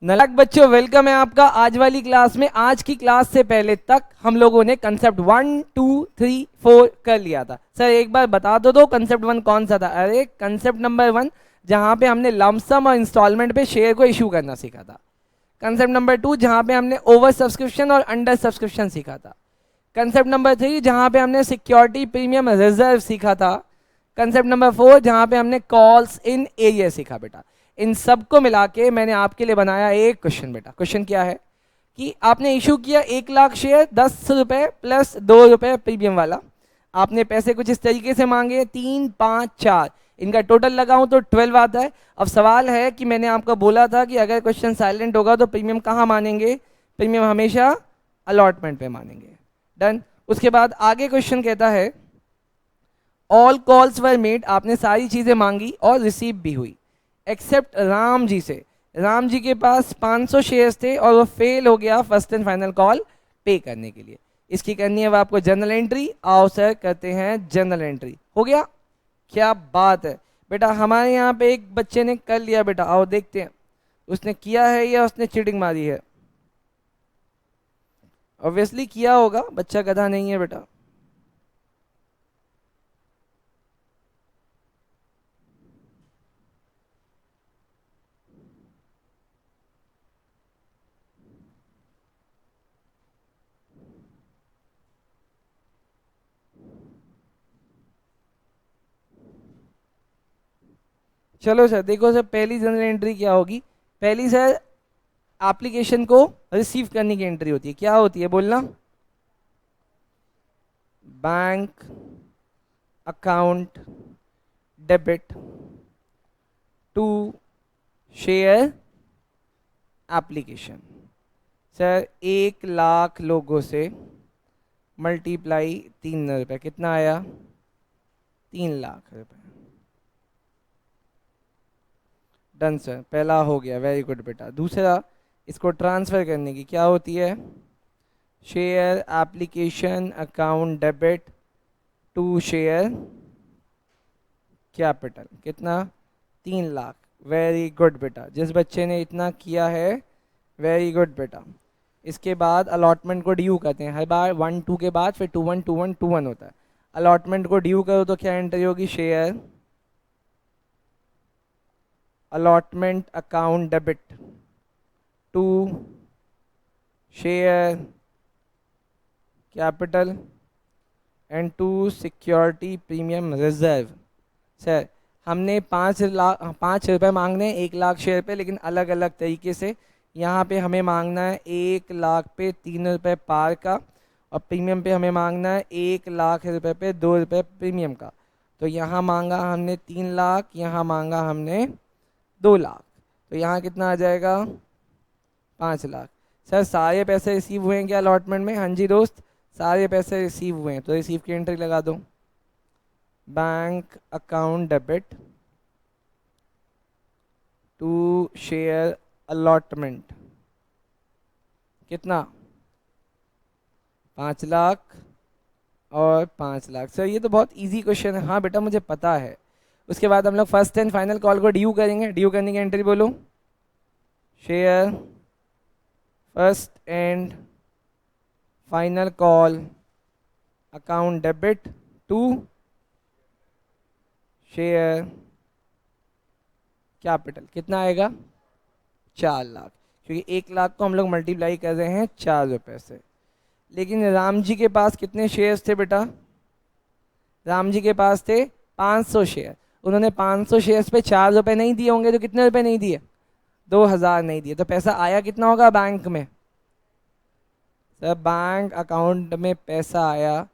नालायक बच्चों, वेलकम है आपका आज वाली क्लास में। आज की क्लास से पहले तक हम लोगों ने कंसेप्ट 1 2 3 4 कर लिया था। सर एक बार बता दो कंसेप्ट 1 कौन सा था? अरे कंसेप्ट नंबर 1 जहां पे हमने लमसम और इंस्टॉलमेंट पे शेयर को इशू करना सीखा था। कंसेप्ट नंबर 2 जहां पे हमने ओवर सब्सक्रिप्शन और अंडर सब्सक्रिप्शन सीखा था। कंसेप्ट नंबर 3 जहां पे हमने सिक्योरिटी प्रीमियम रिजर्व सीखा था। कंसेप्ट नंबर 4 जहां पे हमने कॉल्स इन एरिया सीखा। बेटा इन सबको मिला के मैंने आपके लिए बनाया एक क्वेश्चन। बेटा क्वेश्चन क्या है कि आपने इशू किया 1 लाख शेयर, 10 रुपए प्लस 2 रुपए प्रीमियम वाला। आपने पैसे कुछ इस तरीके से मांगे, 3 5 4, इनका टोटल लगाऊं तो 12 आता है। अब सवाल है कि मैंने आपको बोला था कि अगर क्वेश्चन साइलेंट होगा तो प्रीमियम कहाँ मानेंगे? प्रीमियम हमेशा अलॉटमेंट पे मानेंगे। डन। उसके बाद आगे क्वेश्चन कहता है ऑल कॉल्स वर मेड, आपने सारी चीजें मांगी और रिसीव भी हुई एक्सेप्ट राम जी से। राम जी के पास 500 शेयर्स थे और वो फेल हो गया फर्स्ट एंड फाइनल कॉल पे करने के लिए। इसकी करनी है वो आपको जनरल एंट्री। आओ सर करते हैं जनरल एंट्री। हो गया? क्या बात है बेटा, हमारे यहाँ पे एक बच्चे ने कर लिया। बेटा आओ देखते हैं उसने किया है या उसने चीटिंग मारी है। ऑब्वियसली किया होगा, बच्चा गधा नहीं है बेटा। चलो सर देखो सर, पहली जनरल एंट्री क्या होगी? पहली सर एप्लीकेशन को रिसीव करने की एंट्री होती है। क्या होती है बोलना? Bank account debit to share application. Sir 1 lakh लोगों से मल्टीप्लाई 3 रुपये, कितना आया? 3 लाख रुपए। डन सर, पहला हो गया, वेरी गुड बेटा। दूसरा इसको ट्रांसफर करने की क्या होती है? Share application account debit to share capital, कितना? 3 लाख। वेरी गुड बेटा, जिस बच्चे ने इतना किया है वेरी गुड बेटा। इसके बाद अलॉटमेंट को ड्यू करते हैं हर बार 1 2 के बाद, फिर 2 1 2 1 2 1 होता है। अलॉटमेंट को ड्यू करो तो क्या एंट्री होगी? Share allotment account debit to share capital and to security premium reserve. Sir हमने 5 रुपये मांगने हैं 1 लाख शेयर पे, लेकिन अलग अलग तरीके से। यहाँ पे हमें मांगना है 1 लाख पे 3 रुपये पार का, और प्रीमियम पे हमें मांगना है 1 लाख रुपए पे 2 रुपये प्रीमियम का। तो यहाँ मांगा हमने 3 लाख, यहाँ मांगा हमने 2 लाख, तो यहाँ कितना आ जाएगा? 5 लाख। सर सारे पैसे रिसीव हुए हैं क्या अलॉटमेंट में? हाँ जी दोस्त, सारे पैसे रिसीव हुए हैं, तो रिसीव की एंट्री लगा दो। Bank account debit to share allotment, कितना? 5 लाख और 5 लाख। सर ये तो बहुत इजी क्वेश्चन है। हाँ बेटा मुझे पता है। उसके बाद हम लोग फर्स्ट एंड फाइनल कॉल को ड्यू करेंगे। ड्यू करने की एंट्री बोलो। Share first and final call account debit to share capital, कितना आएगा? 4 लाख, क्योंकि 1 लाख को हम लोग मल्टीप्लाई कर रहे हैं 4 रुपये से। लेकिन राम जी के पास कितने शेयर्स थे बेटा? राम जी के पास थे 500 शेयर। उन्होंने 500 शेयर्स पे 4 रुपये नहीं दिए होंगे, तो कितने रुपए नहीं दिए? 2000 नहीं दिए। तो पैसा आया कितना होगा बैंक में? सर बैंक अकाउंट में पैसा आया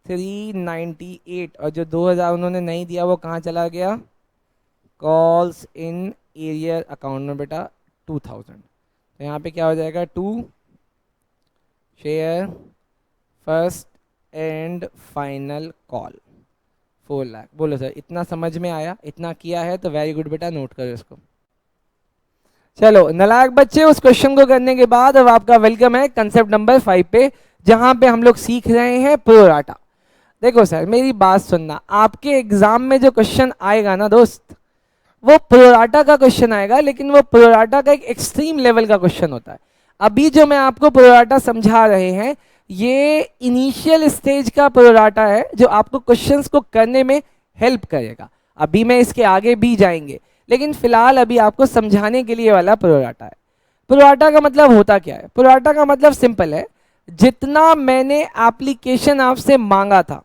398, और जो 2000 उन्होंने नहीं दिया वो कहाँ चला गया? कॉल्स इन एरियर अकाउंट में बेटा 2000। तो यहाँ पे क्या हो जाएगा? To share first and final call 4 lakh. बोलो सर इतना समझ में आया? इतना किया है तो वेरी गुड बेटा, नोट करो इसको। चलो नालायक बच्चे, उस क्वेश्चन को करने के बाद अब आपका वेलकम है कंसेप्ट नंबर 5 पे, जहां पे हम लोग सीख रहे हैं प्रोराटा। देखो सर मेरी बात सुनना, आपके एग्जाम में जो क्वेश्चन आएगा ना दोस्त, वो प्रोराटा का क्वेश्चन आएगा, लेकिन वो प्रोराटा का एक एक्सट्रीम लेवल का क्वेश्चन होता है। अभी जो मैं आपको प्रोराटा समझा रहे हैं ये इनिशियल स्टेज का प्रोराटा है जो आपको क्वेश्चंस को करने में हेल्प करेगा। अभी मैं इसके आगे भी जाएंगे, लेकिन फिलहाल अभी आपको समझाने के लिए वाला प्रोराटा है। प्रोराटा का मतलब होता क्या है? प्रोराटा का मतलब सिंपल है, जितना मैंने एप्लीकेशन आपसे मांगा था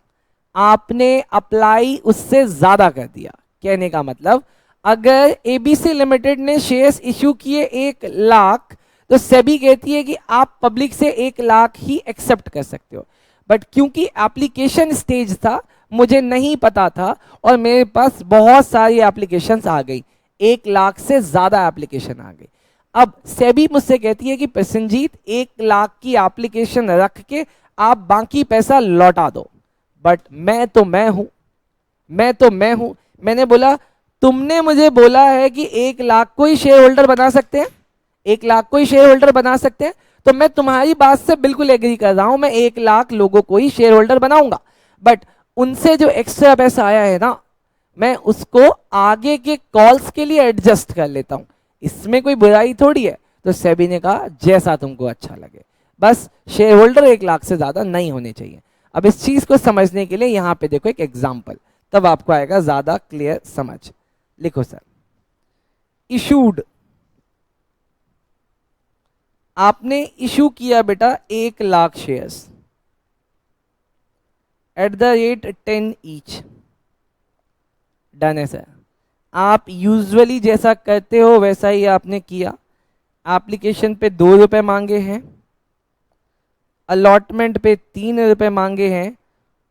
आपने अप्लाई उससे ज्यादा कर दिया। कहने का मतलब अगर एबीसी लिमिटेड ने शेयर्स इश्यू किए 1 लाख, तो सेबी कहती है कि आप पब्लिक से 1 लाख ही एक्सेप्ट कर सकते हो। बट क्योंकि एप्लीकेशन स्टेज था, मुझे नहीं पता था और मेरे पास बहुत सारी एप्लीकेशंस आ गई, 1 लाख से ज्यादा एप्लीकेशन आ गई। अब सेबी मुझसे कहती है कि प्रसन्नजीत 1 लाख की एप्लीकेशन रख के आप बाकी पैसा लौटा दो। बट मैं तो मैं हूं। मैंने बोला तुमने मुझे बोला है कि 1 लाख को ही शेयर होल्डर बना सकते हैं, 1 लाख को ही शेयर होल्डर बना सकते हैं, तो मैं तुम्हारी बात से बिल्कुल एग्री कर रहा हूं, मैं 1 लाख लोगों को ही शेयर होल्डर बनाऊंगा। बट उनसे जो एक्स्ट्रा पैसा आया है ना, मैं उसको आगे के कॉल्स के लिए एडजस्ट कर लेता हूं, इसमें कोई बुराई थोड़ी है। तो सेबी ने कहा जैसा तुमको अच्छा लगे, बस शेयर होल्डर 1 लाख से ज्यादा नहीं होने चाहिए। अब इस चीज को समझने के लिए यहां पे देखो एक एग्जाम्पल, तब आपको आएगा ज्यादा क्लियर समझ। लिखो सर, इशूड, आपने इशू किया बेटा 1 lakh shares at the rate 10 each. Done है सर। आप यूजुअली जैसा करते हो वैसा ही आपने किया। एप्लीकेशन पे 2 रुपए मांगे हैं, अलॉटमेंट पे 3 रुपए मांगे हैं,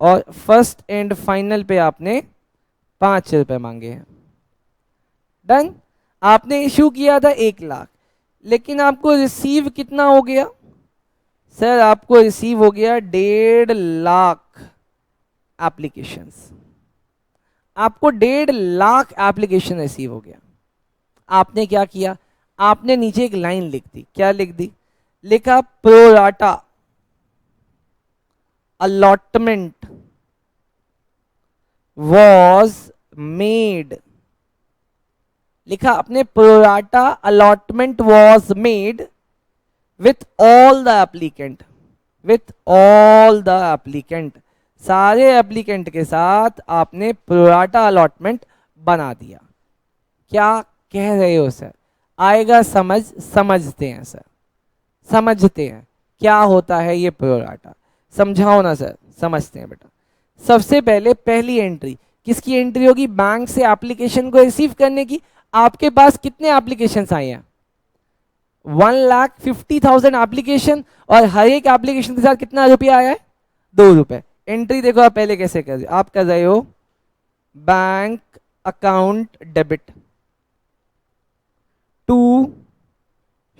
और फर्स्ट एंड फाइनल पे आपने 5 रुपए मांगे हैं। डन। आपने इशू किया था 1 लाख, लेकिन आपको रिसीव कितना हो गया? सर आपको रिसीव हो गया 1.5 लाख एप्लीकेशंस। आपको 1.5 लाख एप्लीकेशन रिसीव हो गया। आपने क्या किया? आपने नीचे एक लाइन लिख दी। क्या लिख दी? लिखा प्रोराटा अलॉटमेंट वॉज मेड। लिखा अपने pro rata allotment was made with all the applicant, with all the applicant, सारे एप्लीकेंट के साथ आपने प्रोराटा अलॉटमेंट बना दिया। क्या कह रहे हो सर? आएगा समझ? समझते हैं सर, समझते हैं क्या होता है ये प्रोराटा, समझाओ ना सर। समझते हैं बेटा। सबसे पहले पहली एंट्री किसकी एंट्री होगी? बैंक से एप्लीकेशन को रिसीव करने की। आपके पास कितने एप्लीकेशन आए हैं? 1,50,000 एप्लीकेशन, और हर एक एप्लीकेशन के साथ कितना रुपया आया है? 2 रुपए। एंट्री देखो आप पहले कैसे कर रहे हो। आप कर रहे हो bank account debit to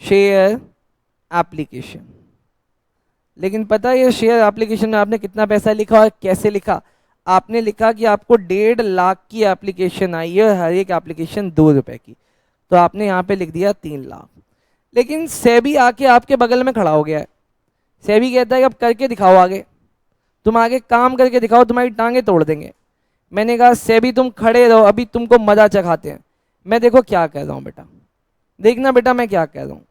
share application. लेकिन पता है ये शेयर एप्लीकेशन में आपने कितना पैसा लिखा और कैसे लिखा? आपने लिखा कि आपको 1.5 लाख की एप्लीकेशन आई है, हर एक एप्लीकेशन 2 रुपए की, तो आपने यहाँ पे लिख दिया 3 लाख। लेकिन सेबी आके आपके बगल में खड़ा हो गया है। सेबी कहता है कि अब करके दिखाओ, आगे तुम आगे काम करके दिखाओ, तुम्हारी टांगे तोड़ देंगे। मैंने कहा सेबी तुम खड़े रहो, अभी तुमको मजा चखाते हैं। मैं देखो क्या कह रहा हूँ बेटा, देखना बेटा मैं क्या कह रहा हूँ।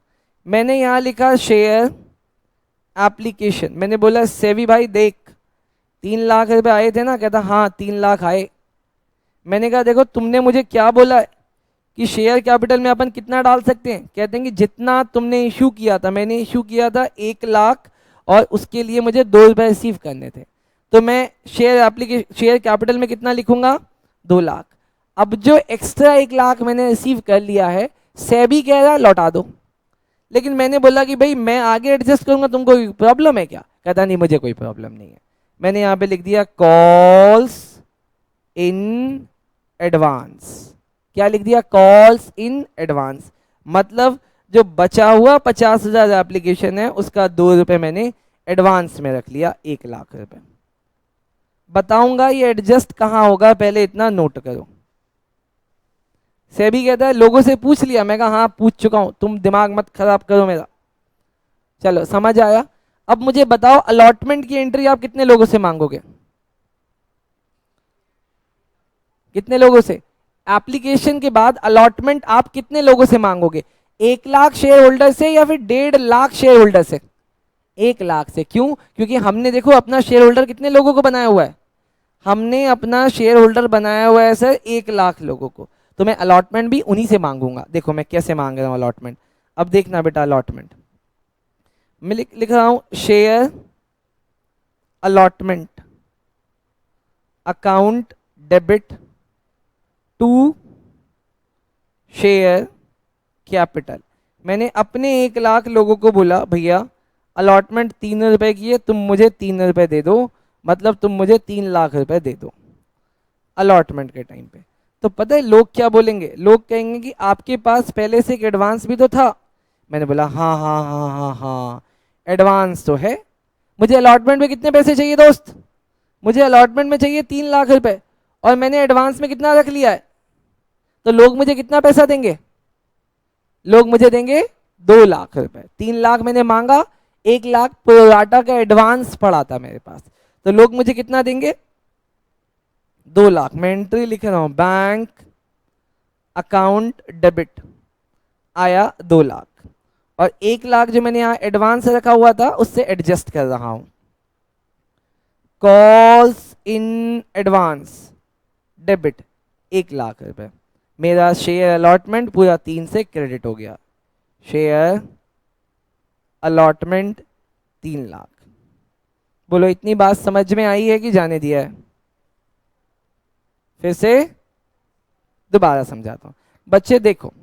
मैंने यहाँ लिखा शेयर एप्लीकेशन। मैंने बोला सेबी भाई देख 3 लाख रुपए आए थे ना? कहता हाँ 3 लाख आए। मैंने कहा देखो तुमने मुझे क्या बोला है कि शेयर कैपिटल में अपन कितना डाल सकते हैं? कहते हैं कि जितना तुमने इशू किया था, मैंने इशू किया था 1 लाख और उसके लिए मुझे 2 रुपए रिसीव करने थे, तो मैं शेयर कैपिटल में कितना लिखूंगा? 2 लाख। अब जो एक्स्ट्रा 1 लाख मैंने रिसीव कर लिया है, सेबी कह रहा है लौटा दो। लेकिन मैंने बोला कि भाई मैं आगे एडजस्ट करूंगा, तुमको कोई प्रॉब्लम है क्या? कहता नहीं मुझे कोई प्रॉब्लम नहीं है। मैंने यहां पे लिख दिया कॉल्स इन एडवांस। क्या लिख दिया? Calls in advance. मतलब जो बचा हुआ 50,000 एप्लीकेशन है उसका 2 रुपए मैंने एडवांस में रख लिया, 1 लाख रुपए। बताऊंगा ये एडजस्ट कहां होगा, पहले इतना नोट करो। सेबी कहता है लोगों से पूछ लिया? मैं कहा हाँ पूछ चुका हूं, तुम दिमाग मत खराब करो मेरा। चलो समझ आया। अब मुझे बताओ अलॉटमेंट की एंट्री आप कितने लोगों से मांगोगे? कितने लोगों से? एप्लीकेशन के बाद अलॉटमेंट आप कितने लोगों से मांगोगे? 1 लाख शेयर होल्डर से या फिर 1.5 लाख शेयर होल्डर से? 1 लाख से। क्यों? क्योंकि हमने देखो अपना शेयर होल्डर कितने लोगों को बनाया हुआ है, हमने अपना शेयर होल्डर बनाया हुआ है सर 1 लाख लोगों को, तो मैं अलॉटमेंट भी उन्हीं से मांगूंगा। देखो मैं कैसे मांग रहा हूं अलॉटमेंट, अब देखना बेटा अलॉटमेंट मैं लिख रहा हूं share allotment account debit to share capital. मैंने अपने 1 लाख लोगों को बोला भैया अलॉटमेंट 3 रुपए की है, तुम मुझे 3 रुपए दे दो, मतलब तुम मुझे 3 लाख रुपए दे दो अलॉटमेंट के टाइम पे। तो पता है लोग क्या बोलेंगे? लोग कहेंगे कि आपके पास पहले से एक एडवांस भी तो था। मैंने बोला हाँ हाँ हाँ हाँ हाँ एडवांस तो है, मुझे अलॉटमेंट में कितने पैसे चाहिए दोस्त? मुझे अलॉटमेंट में चाहिए 3 लाख रुपए, और मैंने एडवांस में कितना रख लिया है, तो लोग मुझे कितना पैसा देंगे? लोग मुझे देंगे 2 लाख रुपए। 3 लाख मैंने मांगा, 1 लाख प्रोराटा का एडवांस पड़ा था मेरे पास, तो लोग मुझे कितना देंगे? 2 लाख। मैं एंट्री लिख रहा हूं बैंक अकाउंट डेबिट, आया 2 लाख, और 1 लाख जो मैंने यहां एडवांस रखा हुआ था उससे एडजस्ट कर रहा हूं। Calls in advance debit 1 lakh रुपए, मेरा शेयर अलॉटमेंट पूरा 3 से क्रेडिट हो गया। Share allotment 3 lakh. बोलो इतनी बात समझ में आई है कि जाने दिया है? फिर से दोबारा समझाता हूं। बच्चे देखो,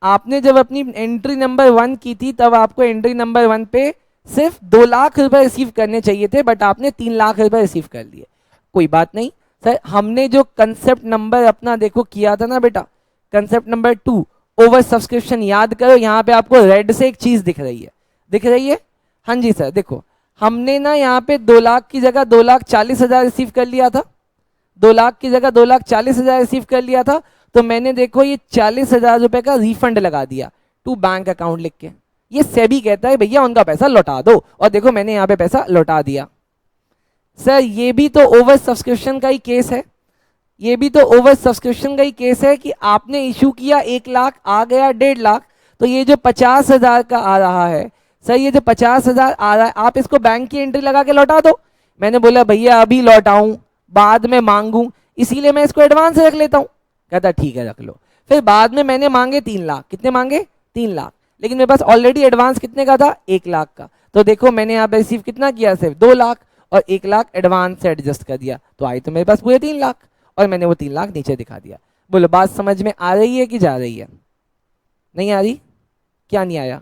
आपने जब अपनी एंट्री नंबर 1 की थी तब आपको एंट्री नंबर 1 पे सिर्फ 2 लाख रुपए रिसीव करने चाहिए थे, बट आपने 3 लाख रुपए रिसीव कर लिए। कोई बात नहीं सर, हमने जो कंसेप्ट नंबर अपना देखो किया था ना बेटा, कंसेप्ट नंबर 2 ओवर सब्सक्रिप्शन, याद करो। यहाँ पे आपको रेड से एक चीज दिख रही है, दिख रही है? हाँ जी सर, देखो हमने ना यहाँ पे 2 लाख की जगह 2,40,000 रिसीव कर लिया था, 2 लाख की जगह 2,40,000 रिसीव कर लिया था, तो मैंने देखो ये 40,000 रुपए का रिफंड लगा दिया टू बैंक अकाउंट लिख के। ये सेबी कहता है भैया उनका पैसा लौटा दो, और देखो मैंने यहाँ पे पैसा लौटा दिया। सर ये भी तो ओवर सब्सक्रिप्शन का ही केस है, ये भी तो ओवर सब्सक्रिप्शन का ही केस है कि आपने इशू किया 1 लाख, आ गया 1.5 लाख, तो ये जो 50,000 का आ रहा है सर, ये जो 50,000 आ रहा है आप इसको बैंक की एंट्री लगा के लौटा दो। मैंने बोला भैया अभी लौटाऊं बाद में मांगू, इसीलिए मैं इसको एडवांस रख लेता हूं। कहता ठीक है रख लो। फिर बाद में मैंने मांगे 3 लाख, कितने मांगे? 3 लाख, लेकिन मेरे पास ऑलरेडी एडवांस कितने का था? 1 लाख का। तो देखो मैंने यहाँ पे रिसीव कितना किया? सिर्फ 2 लाख, और 1 लाख एडवांस से एडजस्ट कर दिया, तो आई तो मेरे पास पूरे 3 लाख, और मैंने वो 3 लाख नीचे दिखा दिया। बोलो बात समझ में आ रही है कि जा रही है? नहीं आ रही? क्या नहीं आया?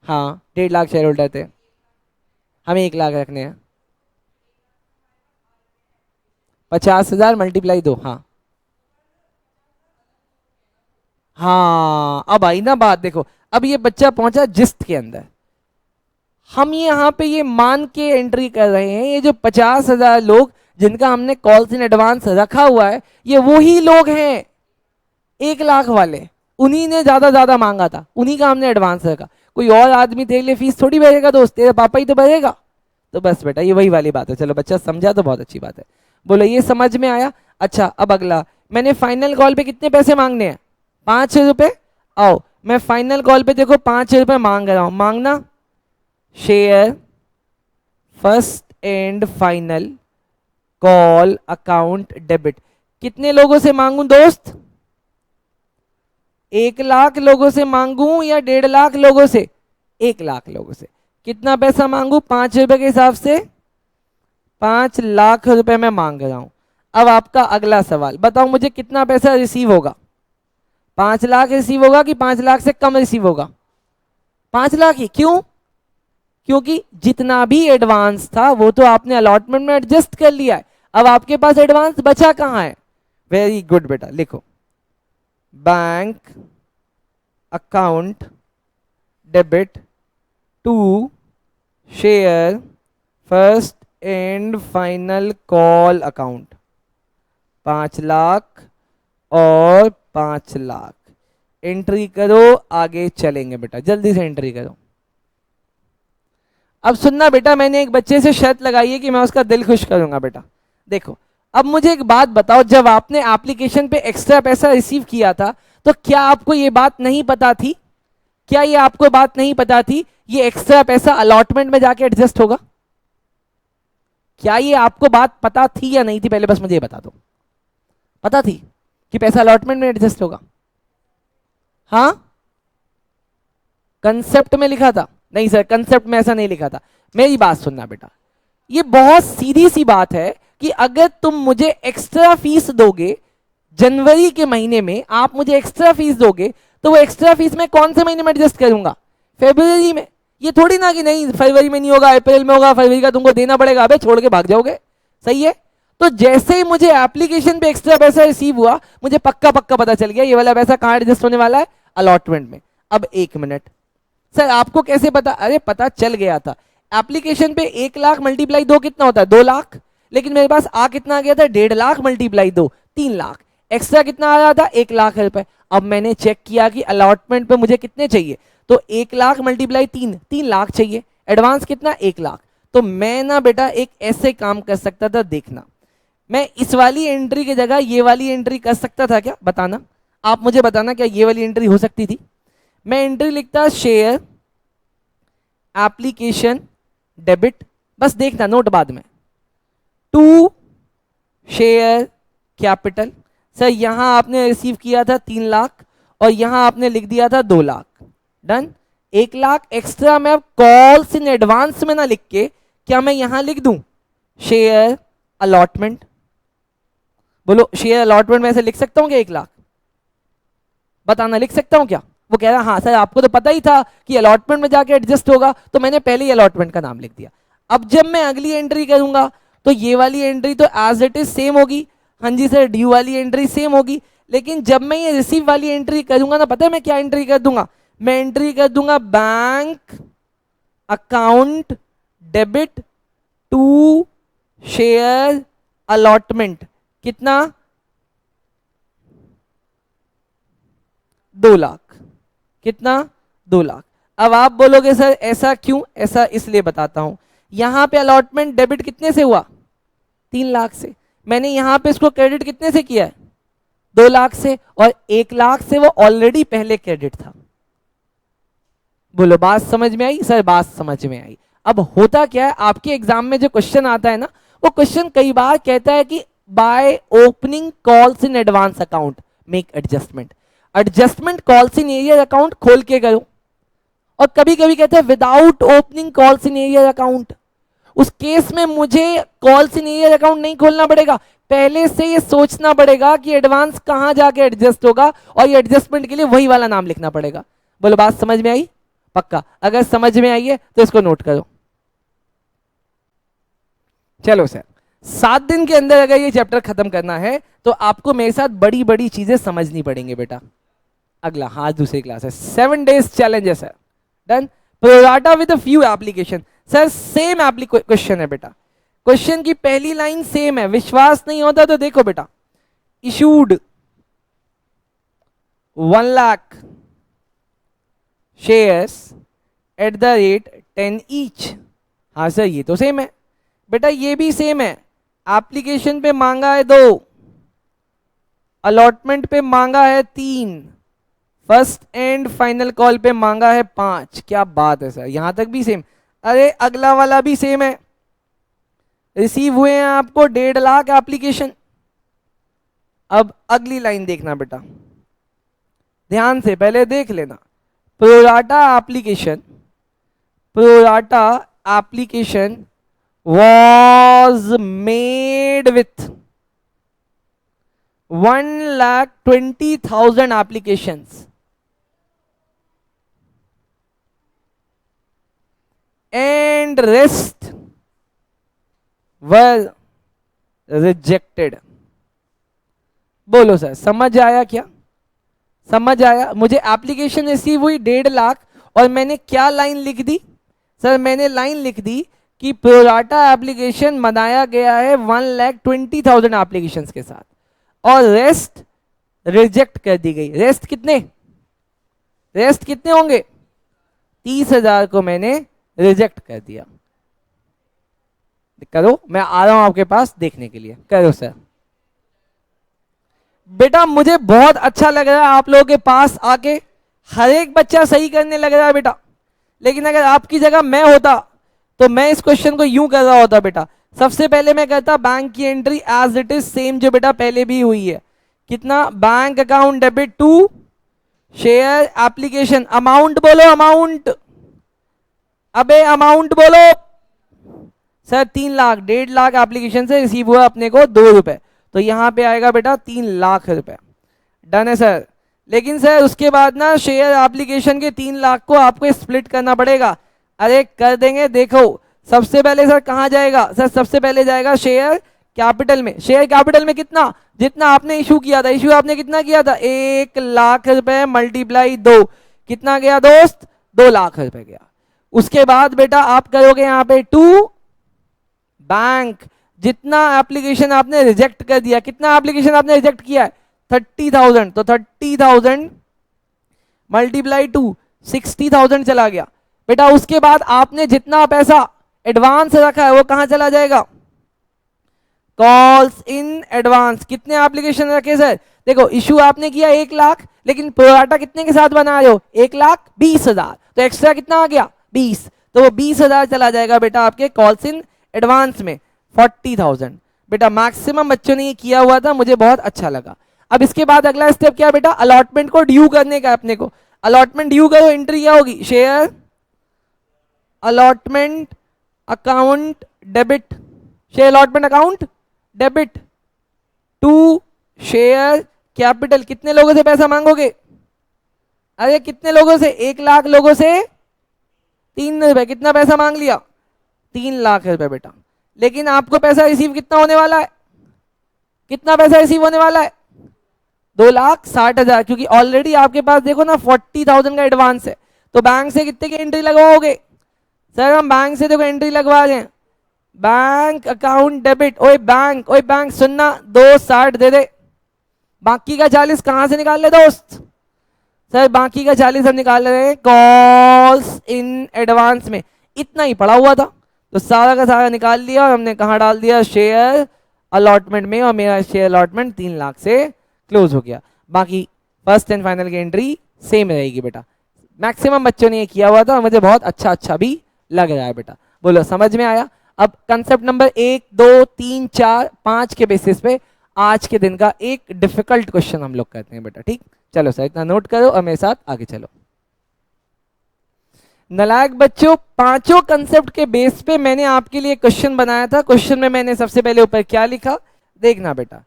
हाँ 1.5 लाख शेयर होल्डर थे, हमें 1 लाख रखने हैं। 50,000 मल्टीप्लाई 2, हाँ हाँ अब आई ना बात। देखो अब ये बच्चा पहुंचा जिस्ट के अंदर, हम यहाँ पे ये मान के एंट्री कर रहे हैं, ये जो 50,000 लोग जिनका हमने कॉल्स इन एडवांस रखा हुआ है, ये वही लोग हैं 1 लाख वाले, उन्हीं ने ज्यादा मांगा था, उन्हीं का हमने एडवांस रखा। कोई और आदमी तेरे लिए फीस थोड़ी भरेगा दोस्त, तेरे पापा ही तो भरेगा। तो बस बेटा ये वही वाली बात है। चलो बच्चा समझा तो बहुत अच्छी बात है। बोलो ये समझ में आया? अच्छा अब अगला, मैंने फाइनल कॉल पे कितने पैसे मांगने हैं? 5 रुपए। आओ मैं फाइनल कॉल पे देखो 5 रुपए मांग रहा हूं, मांगना। Share first and final call account debit, कितने लोगों से मांगू दोस्त? 1 लाख लोगों से मांगू या 1.5 लाख लोगों से? 1 लाख लोगों से। कितना पैसा मांगू? 5 रुपए के हिसाब से 5 लाख रुपए मैं मांग रहा हूं। अब आपका अगला सवाल बताओ मुझे कितना पैसा रिसीव होगा? 5 लाख रिसीव होगा कि 5 लाख से कम रिसीव होगा? 5 लाख ही। क्यों? क्योंकि जितना भी एडवांस था वो तो आपने अलॉटमेंट में एडजस्ट कर लिया है, अब आपके पास एडवांस बचा कहां है? वेरी गुड बेटा, लिखो bank account debit to share first and final call account, 5 lakh और 5 लाख। एंट्री करो, आगे चलेंगे बेटा, जल्दी से एंट्री करो। अब सुनना बेटा, मैंने एक बच्चे से शर्त लगाई है कि मैं उसका दिल खुश करूंगा बेटा। देखो अब मुझे एक बात बताओ, जब आपने एप्लीकेशन पे एक्स्ट्रा पैसा रिसीव किया था तो क्या आपको ये बात नहीं पता थी, क्या ये आपको बात नहीं पता थी ये एक्स्ट्रा पैसा अलॉटमेंट में जाके एडजस्ट होगा? क्या ये आपको बात पता थी या नहीं थी? पहले बस मुझे ये बता दो, पता थी कि पैसा अलॉटमेंट में एडजस्ट होगा? हाँ, कंसेप्ट में लिखा था? नहीं सर, कंसेप्ट में ऐसा नहीं लिखा था। मेरी बात सुनना बेटा, ये बहुत सीधी सी बात है कि अगर तुम मुझे एक्स्ट्रा फीस दोगे जनवरी के महीने में, आप मुझे एक्स्ट्रा फीस दोगे तो वो एक्स्ट्रा फीस मैं कौन से महीने में एडजस्ट करूंगा? फरवरी में। ये थोड़ी ना कि नहीं फरवरी में नहीं होगा, अप्रैल में होगा, फरवरी का तुमको देना पड़ेगा, अबे छोड़ के भाग जाओगे। सही है? तो जैसे ही मुझे एप्लीकेशन पे एक्स्ट्रा पैसा रिसीव हुआ, मुझे पक्का पक्का पता चल गया ये वाला पैसा कहां एडजस्ट होने वाला है? अलॉटमेंट में। अब एक मिनट सर, आपको कैसे पता? अरे पता चल गया था। एप्लीकेशन पे 1 लाख मल्टीप्लाई 2 कितना होता है? 2 लाख। लेकिन मेरे पास आ कितना आ गया था? 1.5 लाख मल्टीप्लाई 2 3 लाख। एक्स्ट्रा कितना आ रहा था? 1 लाख रुपए। अब मैंने चेक किया कि अलॉटमेंट पे मुझे कितने चाहिए, तो 1 लाख मल्टीप्लाई 3 लाख चाहिए। एडवांस कितना? 1 लाख। तो मैं ना बेटा एक ऐसे काम कर सकता था, देखना, मैं इस वाली एंट्री की जगह ये वाली एंट्री कर सकता था क्या? बताना, आप मुझे बताना, क्या ये वाली एंट्री हो सकती थी? मैं एंट्री लिखता शेयर एप्लीकेशन डेबिट, बस देखना नोट बाद में, टू शेयर कैपिटल। सर यहां आपने रिसीव किया था 3 लाख और यहां आपने लिख दिया था 2 लाख। डन। 1 लाख एक्स्ट्रा मैं अब कॉल्स इन एडवांस में ना लिख के क्या मैं यहां लिख दूं शेयर अलॉटमेंट? बोलो, शेयर अलॉटमेंट में ऐसे लिख सकता हूं क्या? 1 लाख बताना, लिख सकता हूं क्या? वो कह रहा हाँ सर आपको तो पता ही था कि अलॉटमेंट में जाके एडजस्ट होगा, तो मैंने पहले ही अलॉटमेंट का नाम लिख दिया। अब जब मैं अगली एंट्री करूंगा तो ये वाली एंट्री तो एज इट इज सेम होगी। हाँ जी सर, ड्यू वाली एंट्री सेम होगी। लेकिन जब मैं ये रिसीव वाली एंट्री करूंगा ना, पता है मैं क्या एंट्री कर दूंगा? मैं एंट्री कर दूंगा bank account debit to share allotment. कितना? 2 लाख। कितना? 2 लाख। अब आप बोलोगे सर ऐसा क्यों? ऐसा इसलिए बताता हूं, यहां पे अलॉटमेंट डेबिट कितने से हुआ? 3 लाख से। मैंने यहां पे इसको क्रेडिट कितने से किया है? 2 लाख से। और 1 लाख से वो ऑलरेडी पहले क्रेडिट था। बोलो बात समझ में आई? सर बात समझ में आई। अब होता क्या है, आपके एग्जाम में जो क्वेश्चन आता है ना, वो क्वेश्चन कई बार कहता है कि by opening calls in advance account make adjustment. Adjustment calls in arrear account खोल के करो। और कभी कभी कहते हैं without opening calls in arrear account. उस केस में मुझे कॉल्स इन एरियर अकाउंट नहीं खोलना पड़ेगा, पहले से ये सोचना पड़ेगा कि एडवांस कहां जाके एडजस्ट होगा, और ये एडजस्टमेंट के लिए वही वाला नाम लिखना पड़ेगा। बोलो बात समझ में आई? पक्का? अगर समझ में आई है तो इसको नोट करो। चलो सर, 7 दिन के अंदर अगर ये चैप्टर खत्म करना है तो आपको मेरे साथ बड़ी बड़ी चीजें समझनी पड़ेंगी बेटा। अगला हाँ दूसरी क्लास है, 7 days चैलेंज है sir. Done. Pro rata with few application. Sir same question है बेटा, क्वेश्चन की पहली लाइन सेम है। विश्वास नहीं होता तो देखो बेटा, issued 1 lakh shares at the rate 10 each. हाँ सर ये तो सेम है बेटा, ये भी सेम है। एप्लीकेशन पे मांगा है 2, अलॉटमेंट पे मांगा है 3, फर्स्ट एंड फाइनल कॉल पे मांगा है 5। क्या बात है सर, यहां तक भी सेम। अरे अगला वाला भी सेम है। रिसीव हुए हैं आपको 1.5 लाख एप्लीकेशन। अब अगली लाइन देखना बेटा, ध्यान से पहले देख लेना। Pro rata application was made with 1,20,000 applications and rest were rejected। बोलो सर समझ आया क्या? समझ आया? मुझे एप्लीकेशन रिसीव हुई 1.5 लाख और मैंने क्या लाइन लिख दी? सर मैंने लाइन लिख दी कि प्रोराटा एप्लीकेशन बनाया गया है 1,20,000 एप्लीकेशन के साथ, और रेस्ट रिजेक्ट कर दी गई। रेस्ट कितने होंगे? 30,000 को मैंने रिजेक्ट कर दिया। करो, मैं आ रहा हूं आपके पास देखने के लिए। करो सर। बेटा मुझे बहुत अच्छा लग रहा है आप लोगों के पास आके, हर एक बच्चा सही करने लग रहा है बेटा। लेकिन अगर आपकी जगह मैं होता तो मैं इस क्वेश्चन को यूं कर रहा होता बेटा। सबसे पहले मैं करता बैंक की entry as it is same जो बेटा पहले भी हुई है। कितना? Bank account debit to share application. Amount बोलो, अमाउंट। अबे अमाउंट बोलो सर। 3 लाख, 1.5 लाख एप्लीकेशन से रिसीव हुआ अपने को 2 रुपए, तो यहां पे आएगा बेटा 3 लाख रुपए। डन है सर। लेकिन सर उसके बाद ना शेयर एप्लीकेशन के 3 लाख को आपको स्प्लिट करना पड़ेगा। अरे कर देंगे, देखो। सबसे पहले सर कहां जाएगा? सर सबसे पहले जाएगा शेयर कैपिटल में। शेयर कैपिटल में कितना? जितना आपने इशू किया था। इशू आपने कितना किया था? 1 लाख रुपए मल्टीप्लाई 2, कितना गया दोस्त? 2 लाख रुपए गया। उसके बाद बेटा आप करोगे यहां पे टू बैंक। जितना एप्लीकेशन आपने रिजेक्ट कर दिया, कितना एप्लीकेशन आपने रिजेक्ट किया है? 30,000, तो 30,000 मल्टीप्लाई टू 60,000 चला गया बेटा। उसके बाद आपने जितना पैसा एडवांस रखा है वो कहां चला जाएगा? Calls in advance. कितने एप्लीकेशन रखे सर? देखो इशू आपने किया 1 लाख, लेकिन प्रोराटा कितने के साथ बना रहे हो? 1,20,000, तो एक्स्ट्रा कितना आ गया? 20, तो वो 20,000 चला जाएगा बेटा आपके कॉल्स इन एडवांस में। 40,000 बेटा मैक्सिमम बच्चों ने ये किया हुआ था, मुझे बहुत अच्छा लगा। अब इसके बाद अगला स्टेप क्या बेटा? अलॉटमेंट को ड्यू करने का अपने को। अलॉटमेंट ड्यू करो, एंट्री क्या होगी? Share allotment account debit. Share allotment account debit to share capital. कितने लोगों से पैसा मांगोगे? अरे कितने लोगों से? 1 लाख लोगों से 3 रुपए। कितना पैसा मांग लिया? 3 लाख रुपए बेटा। लेकिन आपको पैसा रिसीव कितना होने वाला है? कितना पैसा रिसीव होने वाला है? 2,60,000, क्योंकि ऑलरेडी आपके पास देखो ना 40,000 का एडवांस है। तो बैंक से कितने की एंट्री लगवाओगे? सर हम बैंक से देखो एंट्री लगवा रहे हैं। Bank account debit. ओए बैंक सुनना, 2,60 दे दे। बाकी का 40 कहां से निकाल ले दोस्त? सर बाकी का 40 हम निकाल रहे हैं कॉल्स इन एडवांस में। इतना ही पड़ा हुआ था, तो सारा का सारा निकाल लिया और हमने कहां डाल दिया? शेयर अलॉटमेंट में। और मेरा शेयर अलॉटमेंट 3 लाख से क्लोज हो गया। बाकी फर्स्ट एंड फाइनल की एंट्री सेम रहेगी बेटा। मैक्सिमम बच्चों ने ये किया हुआ था, मुझे बहुत अच्छा भी लग रहा है बेटा। बोलो समझ में आया? अब कंसेप्ट नंबर 1, 2, 3, 4, 5 के बेसिस पे आज के दिन का एक डिफिकल्ट क्वेश्चन हम लोग करते हैं बेटा। ठीक, चलो सर इतना नोट करो और मेरे साथ आगे चलो। नालायक बच्चों, पांचों कंसेप्ट के बेस पे मैंने आपके लिए क्वेश्चन बनाया था। क्वेश्चन में मैंने सबसे पहले ऊपर क्या लिखा देखना बेटा।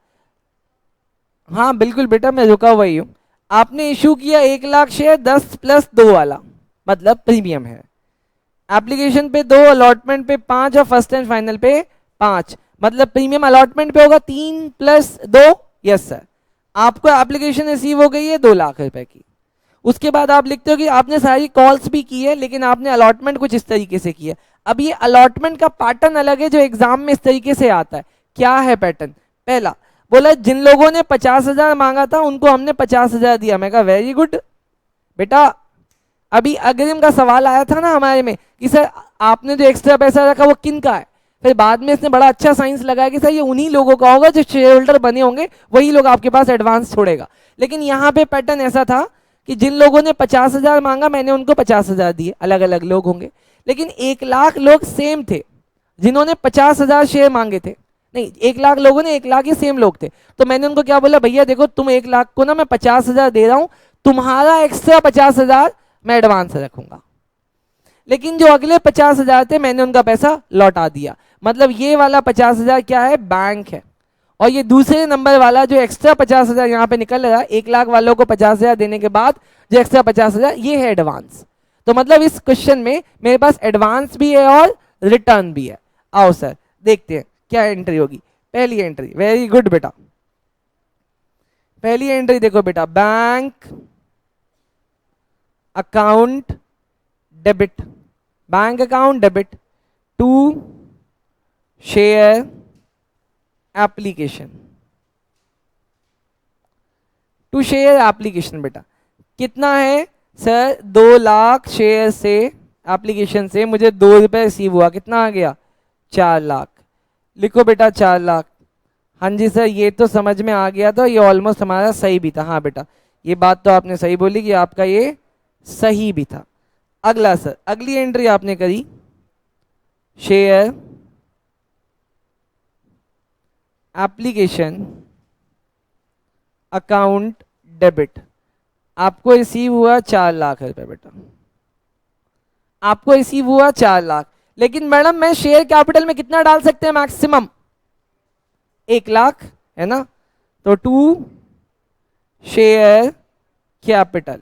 हाँ बिल्कुल बेटा, मैं रुका हुआ ही हूं। आपने इशू किया 1 लाख शेयर 10 + 2 वाला, मतलब प्रीमियम है। एप्लीकेशन पे 2, अलॉटमेंट पे 5 और फर्स्ट एंड फाइनल पे 5, मतलब प्रीमियम अलॉटमेंट पे होगा 3 + 2। Yes sir. आपको एप्लीकेशन रिसीव हो गई है 2 लाख रुपए की। उसके बाद आप लिखते हो कि आपने सारी कॉल्स भी की है, लेकिन आपने अलॉटमेंट कुछ इस तरीके से किया। अब ये अलॉटमेंट का पैटर्न अलग है जो एग्जाम में इस तरीके से आता है। क्या है पैटर्न? पहला बोला जिन लोगों ने 50,000 मांगा था उनको हमने 50,000 दिया। मैं कहा वेरी गुड बेटा। अभी अग्रिम का सवाल आया था ना हमारे में कि सर आपने जो एक्स्ट्रा पैसा रखा वो किन का है? फिर बाद में इसने बड़ा अच्छा साइंस लगाया कि सर ये उन्हीं लोगों का होगा जो शेयर होल्डर बने होंगे, वही लोग आपके पास एडवांस छोड़ेगा। लेकिन यहाँ पे पैटर्न ऐसा था कि जिन लोगों ने 50,000 मांगा मैंने उनको 50,000 दिए। अलग अलग लोग होंगे, लेकिन 1 लाख लोग सेम थे जिन्होंने 50,000 शेयर मांगे थे। नहीं, 1 लाख लोगों ने 1 लाख ही सेम लोग थे। तो मैंने उनको क्या बोला, भैया देखो तुम 1 लाख को ना मैं 50,000 दे रहा हूं, तुम्हारा एक्स्ट्रा 50,000 मैं एडवांस रखूंगा। लेकिन जो अगले 50,000 थे मैंने उनका पैसा लौटा दिया। मतलब ये वाला 50,000 क्या है? बैंक है। और ये दूसरे नंबर वाला जो एक्स्ट्रा 50,000 यहाँ पे निकल रहा है, 1 लाख वालों को 50,000 देने के बाद जो एक्स्ट्रा 50,000, ये है एडवांस। तो मतलब इस क्वेश्चन में मेरे पास एडवांस भी है और रिटर्न भी है। आओ सर देखते हैं क्या एंट्री होगी। पहली एंट्री, वेरी गुड बेटा। पहली एंट्री देखो बेटा, bank account debit. Bank account debit to share application. To share application बेटा कितना है सर? 2 लाख शेयर से एप्लीकेशन से मुझे 2 रुपए रिसीव हुआ, कितना आ गया? 4 लाख। लिखो बेटा 4 लाख। हाँ जी सर, ये तो समझ में आ गया था, ये ऑलमोस्ट हमारा सही भी था। हाँ बेटा, ये बात तो आपने सही बोली कि आपका ये सही भी था। अगला सर, अगली एंट्री आपने करी शेयर एप्लीकेशन अकाउंट डेबिट। आपको रिसीव हुआ 4 लाख रुपए बेटा, आपको रिसीव हुआ 4 लाख। लेकिन मैडम मैं शेयर कैपिटल में कितना डाल सकते हैं मैक्सिमम? 1 लाख है ना। तो to share capital,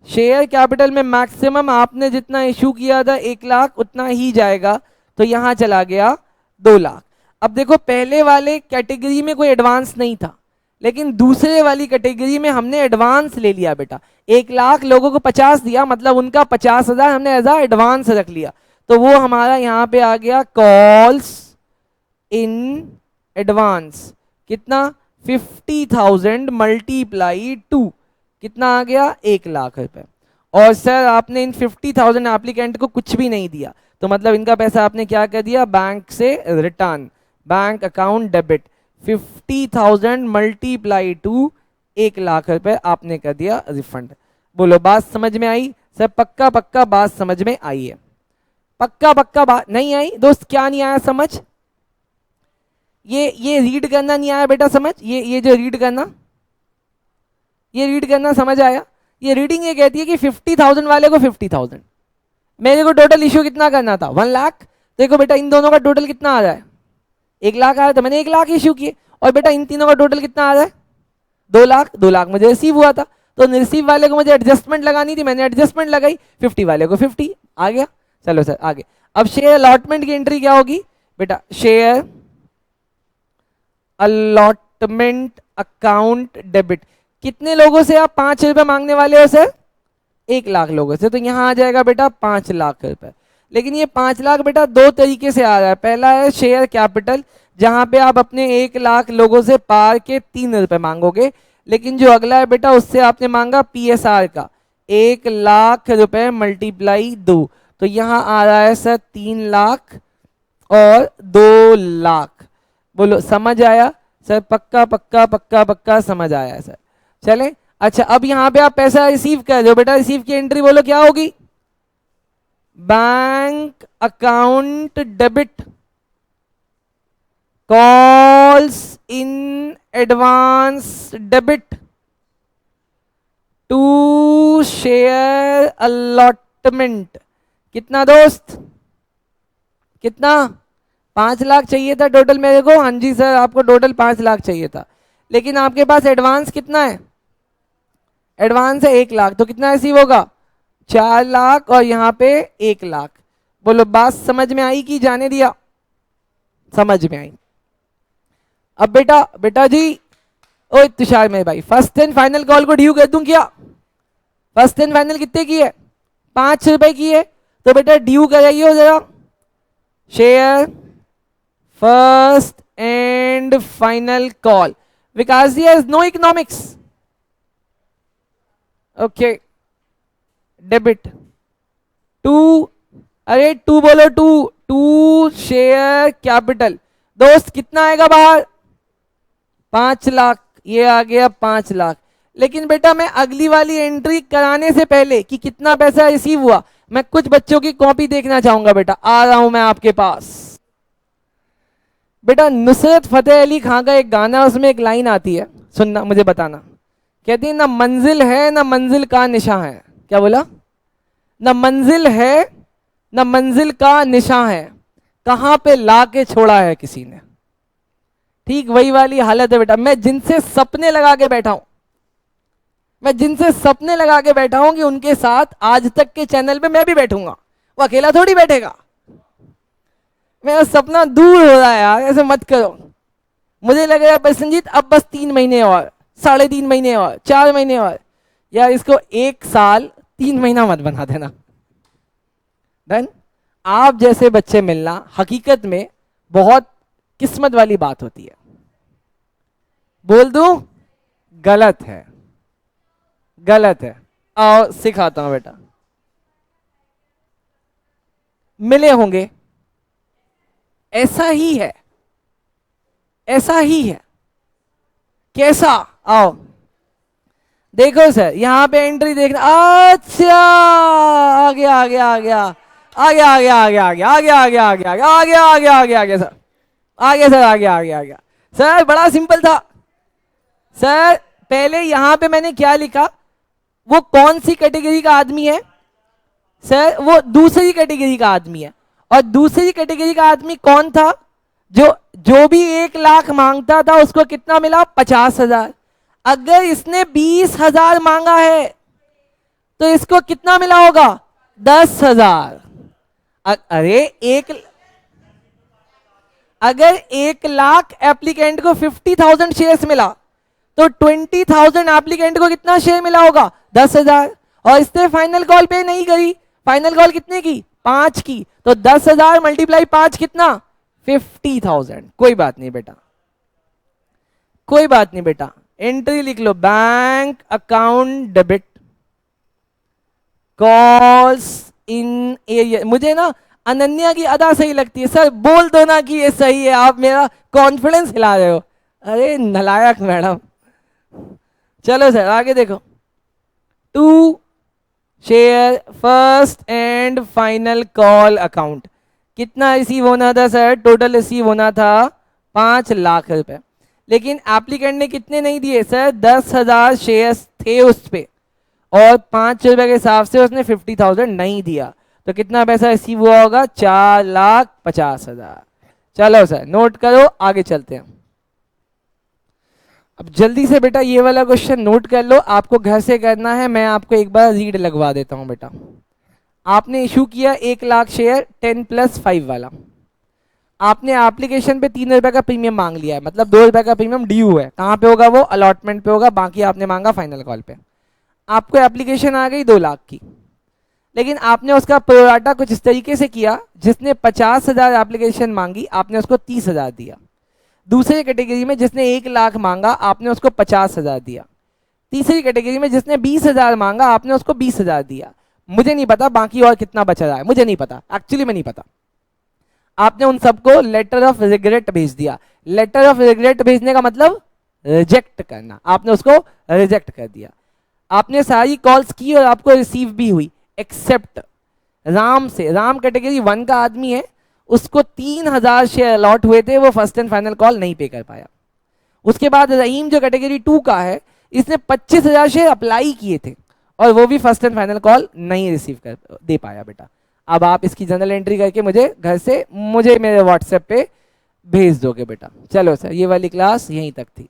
share capital में मैक्सिमम आपने जितना इशू किया था 1 लाख उतना ही जाएगा, तो यहां चला गया 2 लाख। अब देखो पहले वाले कैटेगरी में कोई एडवांस नहीं था, लेकिन दूसरे वाली कैटेगरी में हमने एडवांस ले लिया बेटा। 1 लाख लोगों को 50 दिया, मतलब उनका 50,000 हमने एज एडवांस रख लिया, तो वो हमारा यहाँ पे आ गया कॉल्स इन एडवांस। कितना? 50,000 मल्टीप्लाई 2, कितना आ गया? 1 लाख रुपए। और सर आपने इन 50,000 एप्लीकेंट को कुछ भी नहीं दिया, तो मतलब इनका पैसा आपने क्या कर दिया? बैंक से return, bank account debit. 50,000 multiply 2, 1 lakh रुपए आपने कर दिया रिफंड। बोलो बात समझ में आई? सर पक्का पक्का बात समझ में आई है? पक्का पक्का बात नहीं आई दोस्त? क्या नहीं आया समझ? ये रीड करना नहीं आया बेटा समझ? ये जो रीड करना, ये रीड करना समझ आया? ये रीडिंग ये कहती है कि 50,000 वाले को 50,000, मेरे को टोटल इश्यू कितना करना था? 1 लाख। देखो बेटा इन दोनों का टोटल कितना आ रहा है? 1 लाख आ रहा है, तो मैंने 1 लाख इश्यू किए। और बेटा इन तीनों का टोटल कितना आ रहा है? 2 लाख। 2 लाख मुझे रिसीव हुआ था, तो रिसीव वाले को मुझे एडजस्टमेंट लगानी थी, मैंने एडजस्टमेंट लगाई, 50 वाले को 50 आ गया। चलो सर आगे। अब शेयर अलॉटमेंट की एंट्री क्या होगी बेटा? Share allotment account debit. कितने लोगों से आप 5 रुपए मांगने वाले हो सर? 1 लाख लोगों से, तो यहां आ जाएगा बेटा 5 लाख रुपए। लेकिन ये 5 लाख बेटा दो तरीके से आ रहा है। पहला है शेयर कैपिटल, जहां पे आप अपने 1 लाख लोगों से पार के 3 रुपए मांगोगे। लेकिन जो अगला है बेटा उससे आपने मांगा पीएसआर का 1 लाख रुपए मल्टीप्लाई 2, तो यहां आ रहा है सर 3 लाख और 2 लाख। बोलो समझ आया सर? पक्का पक्का पक्का पक्का समझ आया सर? चले अच्छा, अब यहां पे आप पैसा रिसीव कर रहे हो बेटा, रिसीव की एंट्री बोलो क्या होगी? Bank account debit calls in advance debit to share allotment. कितना दोस्त? कितना? 5 लाख चाहिए था टोटल मेरे को। हाँ जी सर, आपको टोटल 5 लाख चाहिए था, लेकिन आपके पास एडवांस कितना है? एडवांस है 1 लाख, तो कितना रिसीव होगा? 4 लाख और यहाँ पे 1 लाख। बोलो बात समझ में आई कि जाने दिया? समझ में आई। अब बेटा, बेटा जी, ओ तुषार मेरे भाई, फर्स्ट एंड फाइनल कॉल को ड्यू कर दूं क्या? फर्स्ट एंड फाइनल कितने की है? 5 रुपए की है, तो बेटा ड्यू कराइए जरा। Share first and final call. Vikas ji has no economics. Okay, debit to, अरे टू बोलो, टू शेयर कैपिटल। दोस्त कितना आएगा बाहर? 5 लाख। ये आ गया 5 लाख। लेकिन बेटा मैं अगली वाली एंट्री कराने से पहले कि कितना पैसा रिसीव हुआ, मैं कुछ बच्चों की कॉपी देखना चाहूंगा बेटा। आ रहा हूं मैं आपके पास। बेटा नुसरत फतेह अली खां का एक गाना, उसमें एक लाइन आती है, सुनना, मुझे बताना। कहती है ना मंजिल है ना मंजिल का निशान है। क्या बोला? ना मंजिल है ना मंजिल का निशान है, कहां पे ला के छोड़ा है किसी ने। ठीक वही वाली हालत है बेटा। मैं जिनसे सपने लगा के बैठा हूं, मैं जिनसे सपने लगा के बैठा हूं कि उनके साथ आज तक के चैनल पे मैं भी बैठूंगा, वो अकेला थोड़ी बैठेगा। मेरा सपना दूर हो रहा है यार, ऐसे मत करो। मुझे लग रहा है प्रसन्नजीत अब बस 3 महीने और, 3.5 महीने और, 4 महीने और, यार इसको 1 साल 3 महीना मत बना देना। डन? आप जैसे बच्चे मिलना हकीकत में बहुत किस्मत वाली बात होती है। बोल दूं? गलत है, गलत है। आओ सिखाता हूं बेटा। मिले होंगे, ऐसा ही है, ऐसा ही है। कैसा? आओ देखो सर, यहां पे एंट्री देखना। अच्छा, आ गया आ गया आ गया आ गया आ गया आ गया आ गया आ गया आ गया आ गया आ गया आ गया आ गया आ गया सर, आ गया सर, आ गया आ गया आ गया सर। बड़ा सिंपल था सर। पहले यहां पे मैंने क्या लिखा, वो कौन सी कैटेगरी का आदमी है सर? वो दूसरी कैटेगरी का आदमी है। और दूसरी कैटेगरी का आदमी कौन था? जो जो भी 1 लाख मांगता था उसको कितना मिला? 50,000। अगर इसने 20,000 मांगा है तो इसको कितना मिला होगा? 10,000। अरे अगर 1 लाख एप्लीकेंट को 50,000 शेयर्स मिला तो 20,000 एप्लीकेंट को कितना शेयर मिला होगा? 10,000। और इसने फाइनल कॉल पे नहीं करी। फाइनल कॉल कितने की? 5 की। तो 10,000 मल्टीप्लाई 5 कितना? 50,000। कोई बात नहीं बेटा, कोई बात नहीं बेटा, एंट्री लिख लो, bank account debit calls in area. मुझे ना अनन्या की अदा सही लगती है सर, बोल दो ना कि ये सही है, आप मेरा कॉन्फिडेंस हिला रहे हो। अरे नलायक मैडम। चलो सर आगे देखो। To share first and final call account कितना रिसीव होना था सर? टोटल रिसीव होना था 5 लाख रुपए। लेकिन एप्लीकेंट ने कितने नहीं दिए सर? 10,000 शेयर्स थे उस पे और 5 रुपए के हिसाब से उसने 50,000 नहीं दिया। तो कितना पैसा रिसीव हुआ होगा? 4,50,000। चलो सर नोट करो, आगे चलते हैं। अब जल्दी से बेटा ये वाला क्वेश्चन नोट कर लो, आपको घर से करना है। मैं आपको एक बार रीड लगवा देता हूं बेटा। आपने इशू किया 1 लाख शेयर 10+5 वाला। आपने एप्लीकेशन पे 3 रुपए का प्रीमियम मांग लिया है, मतलब 2 रुपए का प्रीमियम ड्यू है। कहां पे होगा वो? अलॉटमेंट पे होगा। बाकी आपने मांगा फाइनल कॉल पे। आपको एप्लीकेशन आ गई 2 लाख की, लेकिन आपने उसका प्रोराटा कुछ इस तरीके से किया, जिसने 50,000 एप्लीकेशन मांगी आपने उसको 30,000 दिया। दूसरी कैटेगरी में जिसने 1 लाख मांगा आपने उसको 50,000 दिया। तीसरी कैटेगरी में जिसने 20,000 मांगा आपने उसको 20,000 दिया। मुझे नहीं पता बाकी और कितना बचा रहा है, मुझे नहीं पता, एक्चुअली में नहीं पता। आपने उन सबको लेटर ऑफ रिग्रेट भेज दिया। लेटर ऑफ रिग्रेट भेजने का मतलब रिजेक्ट करना। आपने उसको रिजेक्ट कर दिया। आपने सारी कॉल्स की और आपको रिसीव भी हुई, एक्सेप्ट राम से। राम कैटेगरी 1 का आदमी है, उसको 3,000 शेयर अलॉट हुए थे, वो फर्स्ट एंड फाइनल कॉल नहीं पे कर पाया। उसके बाद रहीम जो कैटेगरी 2 का है, इसने 25,000 शेयर अप्लाई किए थे और वो भी फर्स्ट एंड फाइनल कॉल नहीं रिसीव कर दे पाया बेटा। अब आप इसकी जनरल एंट्री करके मुझे घर से मुझे मेरे व्हाट्सएप पे भेज दोगे बेटा। चलो सर ये वाली क्लास यहीं तक थी।